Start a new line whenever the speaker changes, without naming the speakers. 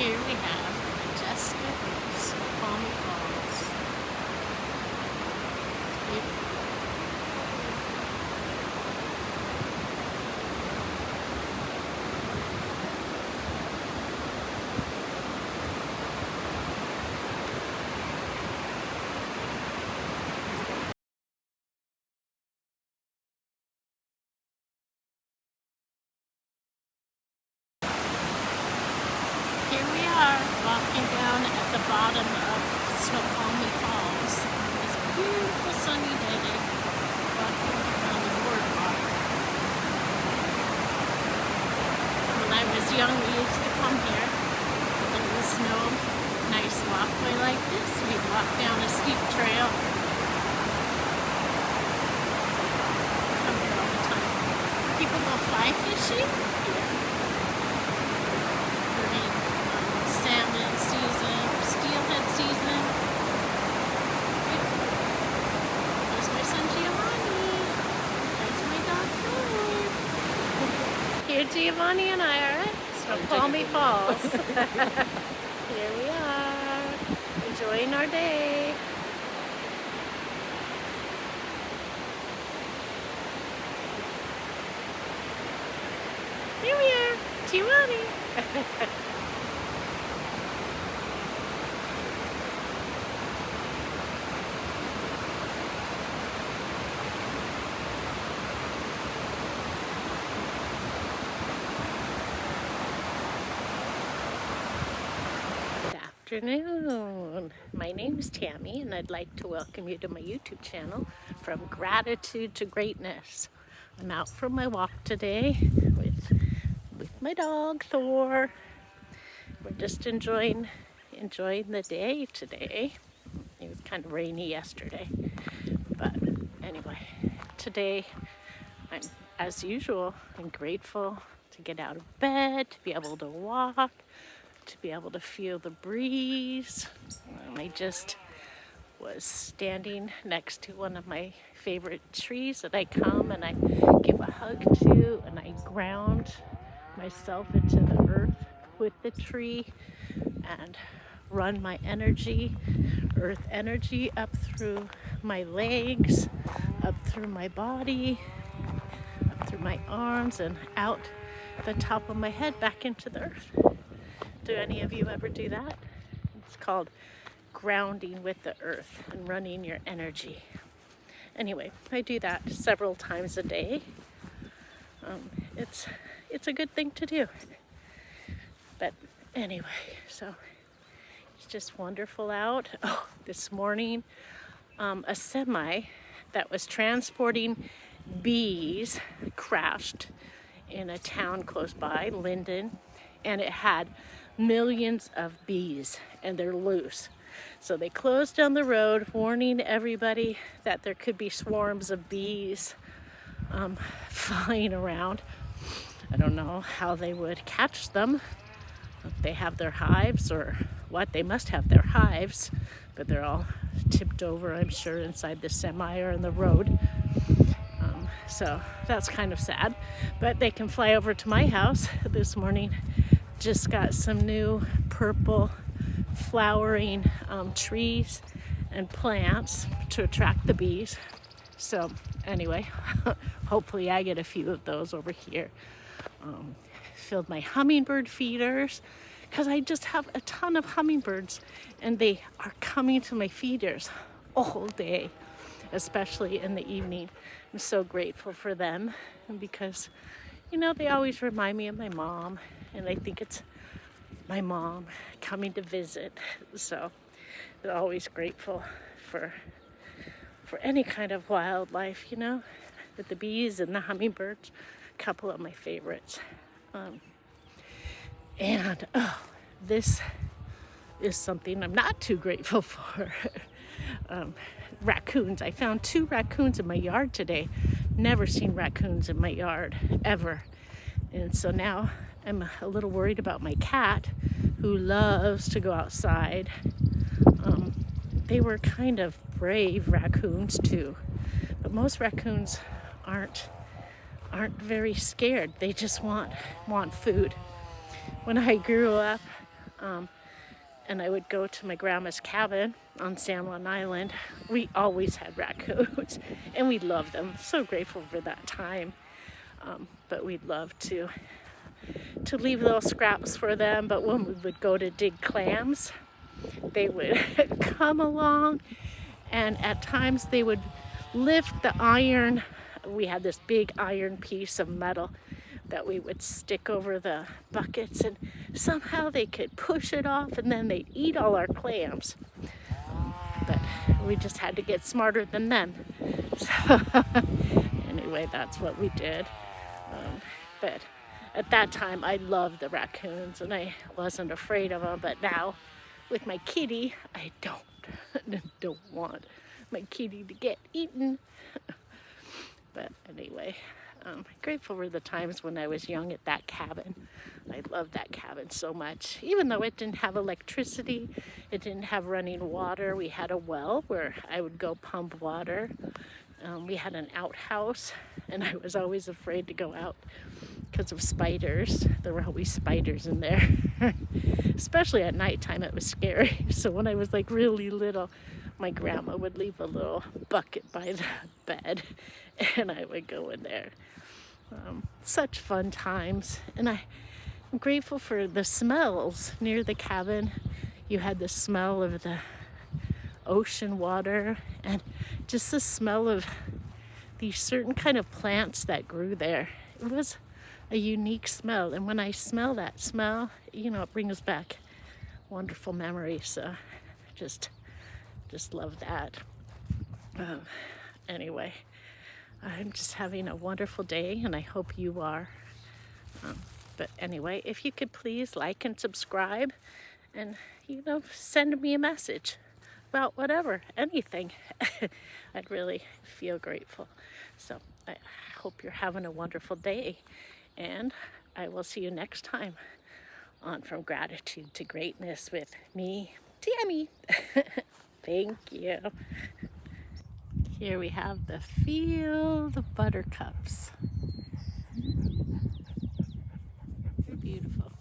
Here we have Majestic Snoqualmie Falls. Here we are walking down at the bottom of Snoqualmie Falls. This beautiful sunny day, walking around the boardwalk. When I was young, we used to come here. There was no nice walkway like this. We'd walk down a steep trail. Come here all the time. People go fly fishing here. Salmon season, steelhead season. There's my son Giovanni. There's my dog Thor. Here Giovanni and I are at Snoqualmie Falls. Here we are, enjoying our day. Here we are, Giovanni. Afternoon. My name is Tammy and I'd like to welcome you to my YouTube channel, From Gratitude to Greatness. I'm out for my walk today with my dog Thor. We're just enjoying the day today. It was kind of rainy yesterday, but anyway, today as usual, I'm grateful to get out of bed, to be able to walk, to be able to feel the breeze. I just was standing next to one of my favorite trees that I come and I give a hug to, and I ground myself into the earth with the tree and run my energy, earth energy, up through my legs, up through my body, up through my arms, and out the top of my head back into the earth. Do any of you ever do that? It's called grounding with the earth and running your energy. Anyway, I do that several times a day. It's a good thing to do. But anyway, so it's just wonderful out. Oh, this morning, a semi that was transporting bees crashed in a town close by, Linden, and it had millions of bees and they're loose. So they closed down the road, warning everybody that there could be swarms of bees flying around. I don't know how they would catch them. If they have their hives or what. They must have their hives, but they're all tipped over, I'm sure, inside the semi or in the road. So that's kind of sad. But they can fly over to my house this morning. Just got some new purple flowering trees and plants to attract the bees. So anyway, hopefully I get a few of those over here. Filled my hummingbird feeders because I just have a ton of hummingbirds and they are coming to my feeders all day, especially in the evening. I'm so grateful for them because, you know, they always remind me of my mom, and I think it's my mom coming to visit. So I'm always grateful for any kind of wildlife, you know, with the bees and the hummingbirds, a couple of my favorites. This is something I'm not too grateful for. Raccoons. I found 2 raccoons in my yard today. Never seen raccoons in my yard, ever. And so now I'm a little worried about my cat, who loves to go outside. They were kind of brave raccoons too, but most raccoons aren't very scared. They just want food. When I grew up, and I would go to my grandma's cabin on San Juan Island. We always had raccoons, and we loved them. So grateful for that time. But we'd love to leave little scraps for them. But when we would go to dig clams, they would come along, and at times they would lift the iron. We had this big iron piece of metal that we would stick over the buckets, and somehow they could push it off, and then they'd eat all our clams. But we just had to get smarter than them. So anyway, that's what we did. But at that time, I loved the raccoons, and I wasn't afraid of them. But now, with my kitty, I don't want my kitty to get eaten. But anyway, grateful for the times when I was young at that cabin. I loved that cabin so much. Even though it didn't have electricity, it didn't have running water. We had a well where I would go pump water. We had an outhouse, and I was always afraid to go out because of spiders. There were always spiders in there. Especially at nighttime, it was scary. So when I was like really little, my grandma would leave a little bucket by the bed, and I would go in there. Such fun times. And I'm grateful for the smells near the cabin. You had the smell of the ocean water, and just the smell of these certain kind of plants that grew there. It was a unique smell, and when I smell that smell, it brings back wonderful memories. So just love that. Anyway, I'm just having a wonderful day, and I hope you are. But anyway, if you could please like and subscribe, and send me a message about whatever, anything. I'd really feel grateful. So I hope you're having a wonderful day, and I will see you next time on From Gratitude to Greatness with me, Tammy. Thank you. Here we have the field of buttercups. They're beautiful.